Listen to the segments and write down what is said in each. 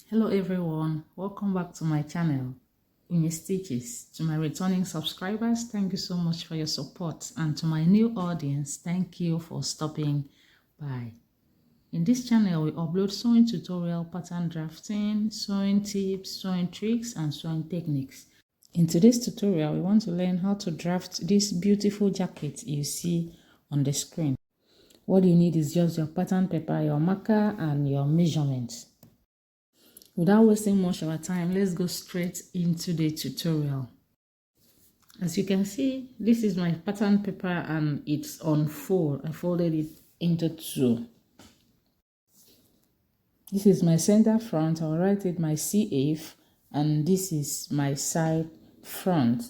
Hello everyone, welcome back to my channel, Unyistitches. To my returning subscribers, thank you so much for your support, and to my new audience, thank you for stopping by. In this channel, we upload sewing tutorial, pattern drafting, sewing tips, sewing tricks, and sewing techniques. In today's tutorial, we want to learn how to draft this beautiful jacket you see on the screen. What you need is just your pattern paper, your marker, and your measurements. Without wasting much of our time, let's go straight into the tutorial. As you can see, this is my pattern paper and it's on fold. I folded it into two. This is my center front. I'll write it my CF, and this is my side front.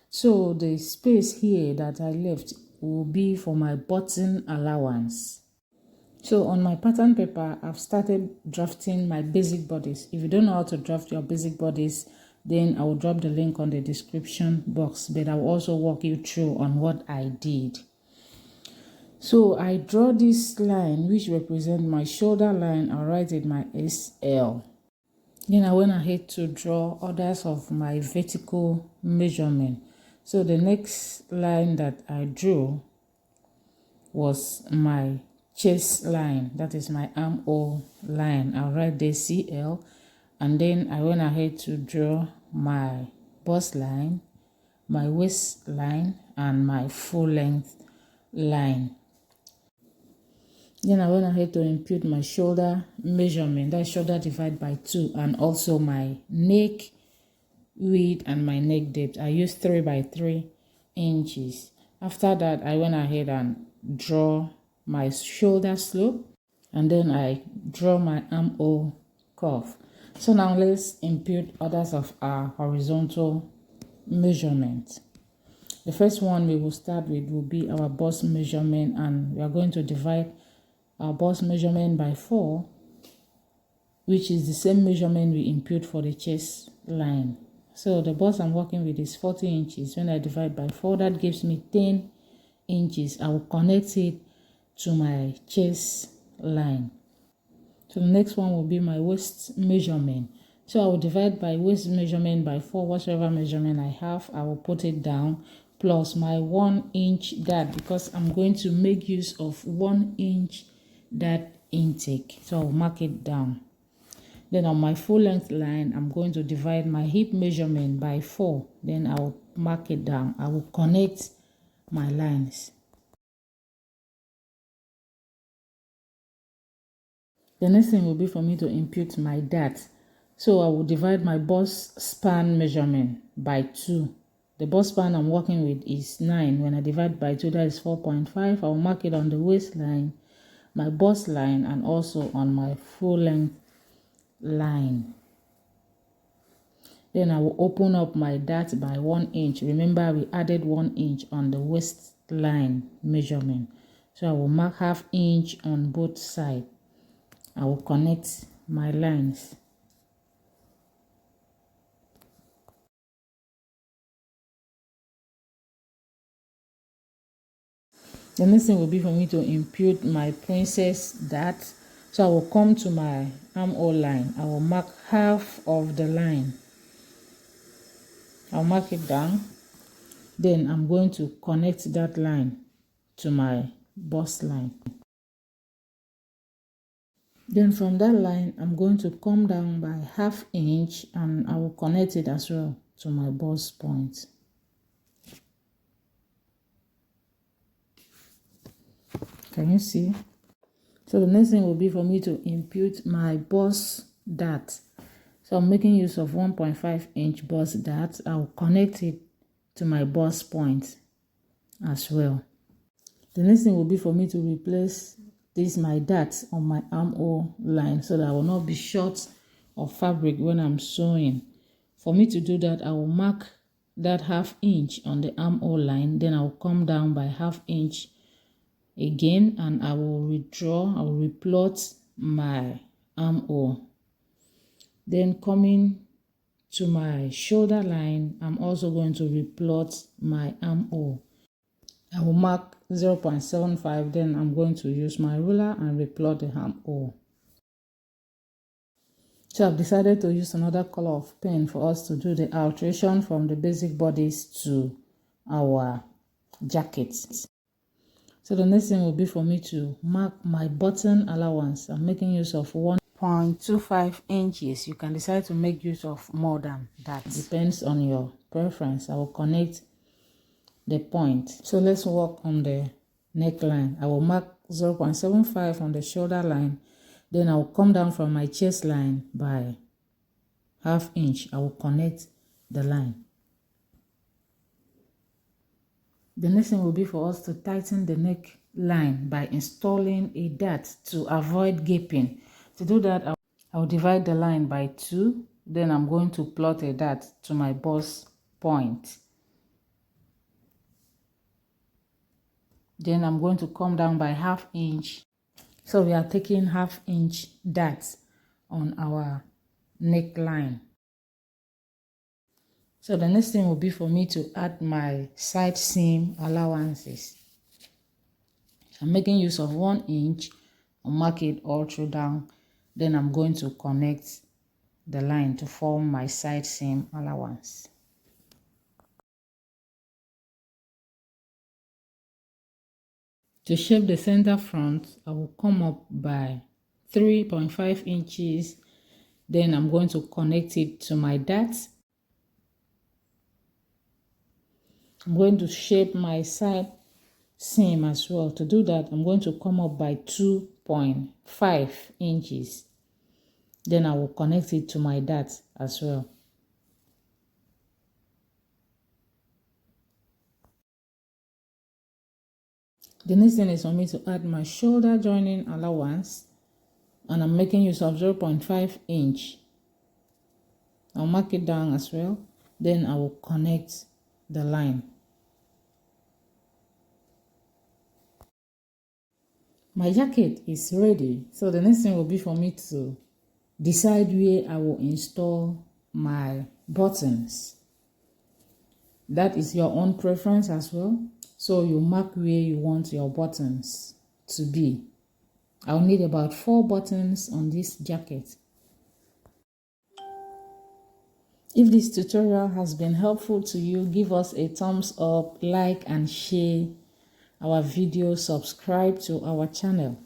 So the space here that I left will be for my button allowance. So on my pattern paper, I've started drafting my basic bodice. If you don't know how to draft your basic bodice, then I will drop the link on the description box, but I will also walk you through on what I did. So I draw this line which represents my shoulder line. I'll write it my SL. Then I went ahead to draw others of my vertical measurement. So the next line that I drew was my chest line, that is my armhole line. I'll write the CL, and then I went ahead to draw my bust line, my waist line, and my full length line. Then I went ahead to impute my shoulder measurement, that shoulder divided by 2, and also my neck width and my neck depth. I used 3 by 3 inches. After that, I went ahead and draw my shoulder slope, and then I draw my armhole curve. So now let's impute others of our horizontal measurement. The first one we will start with will be our bust measurement, and we are going to divide our bust measurement by 4, which is the same measurement we impute for the chest line. So the bust I'm working with is 40 inches. When I divide by 4, that gives me 10 inches. I will connect it to my chest line. So the next one will be my waist measurement. So I will divide by waist measurement by 4, whatever measurement I have, I will put it down, plus my 1 inch dart, because I'm going to make use of 1 inch dart intake. So I'll mark it down. Then on my full length line, I'm going to divide my hip measurement by 4. Then I will mark it down. I will connect my lines. The next thing will be for me to impute my dart. So I will divide my bust span measurement by 2. The bust span I'm working with is 9. When I divide by 2, that is 4.5. I will mark it on the waistline, my bust line, and also on my full length line. Then I will open up my dart by 1 inch. Remember, we added 1 inch on the waistline measurement. So I will mark ½ inch on both sides. I will connect my lines. The next thing will be for me to impute my princess dart. So I will come to my armhole line. I will mark half of the line. I'll mark it down. Then I'm going to connect that line to my bust line. Then from that line, I'm going to come down by ½ inch, and I will connect it as well to my bust point. Can you see? So the next thing will be for me to impute my bust dart. So I'm making use of 1.5 inch bust dart. I will connect it to my bust point as well. The next thing will be for me to replace this my dart on my armhole line, so that I will not be short of fabric when I'm sewing. For me to do that, I will mark that ½ inch on the armhole line. Then I will come down by ½ inch again, and I will redraw, I will replot my armhole. Then coming to my shoulder line, I'm also going to replot my armhole. I will mark 0.75, then I'm going to use my ruler and replot the armhole. So I've decided to use another color of pen for us to do the alteration from the basic bodice to our jackets. So the next thing will be for me to mark my button allowance. I'm making use of 1.25 inches. You can decide to make use of more than that. Depends on your preference. I will connect the point. So let's work on the neckline. I will mark 0.75 on the shoulder line. Then I will come down from my chest line by ½ inch. I will connect the line. The next thing will be for us to tighten the neckline by installing a dart to avoid gaping. To do that, I will divide the line by 2. Then I'm going to plot a dart to my bust point. Then I'm going to come down by ½ inch. So we are taking ½ inch darts on our neckline. So the next thing will be for me to add my side seam allowances. I'm making use of 1 inch. I'll mark it all through down. Then I'm going to connect the line to form my side seam allowance. To shape the center front, I will come up by 3.5 inches. Then I'm going to connect it to my dart. I'm going to shape my side seam as well. To do that, I'm going to come up by 2.5 inches. Then I will connect it to my dart as well. The next thing is for me to add my shoulder joining allowance, and I'm making use of 0.5 inch. I'll mark it down as well. Then I will connect the line. My jacket is ready, so the next thing will be for me to decide where I will install my buttons. That is your own preference as well. So you mark where you want your buttons to be. I'll need about 4 buttons on this jacket. If this tutorial has been helpful to you, give us a thumbs up, like and share our video, subscribe to our channel.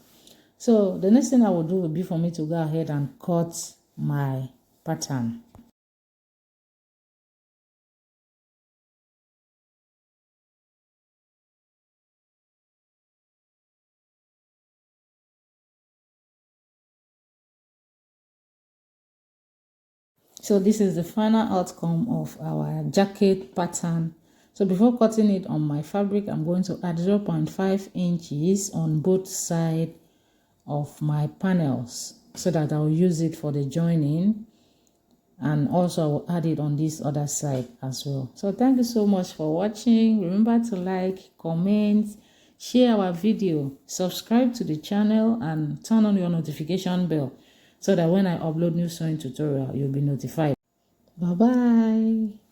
So the next thing I will do will be for me to go ahead and cut my pattern. So this is the final outcome of our jacket pattern. So before cutting it on my fabric, I'm going to add 0.5 inches on both sides of my panels so that I'll use it for the joining, and also I will add it on this other side as well. So thank you so much for watching. Remember to like, comment, share our video, subscribe to the channel and turn on your notification bell so that when I upload new sewing tutorial, you'll be notified. Bye bye.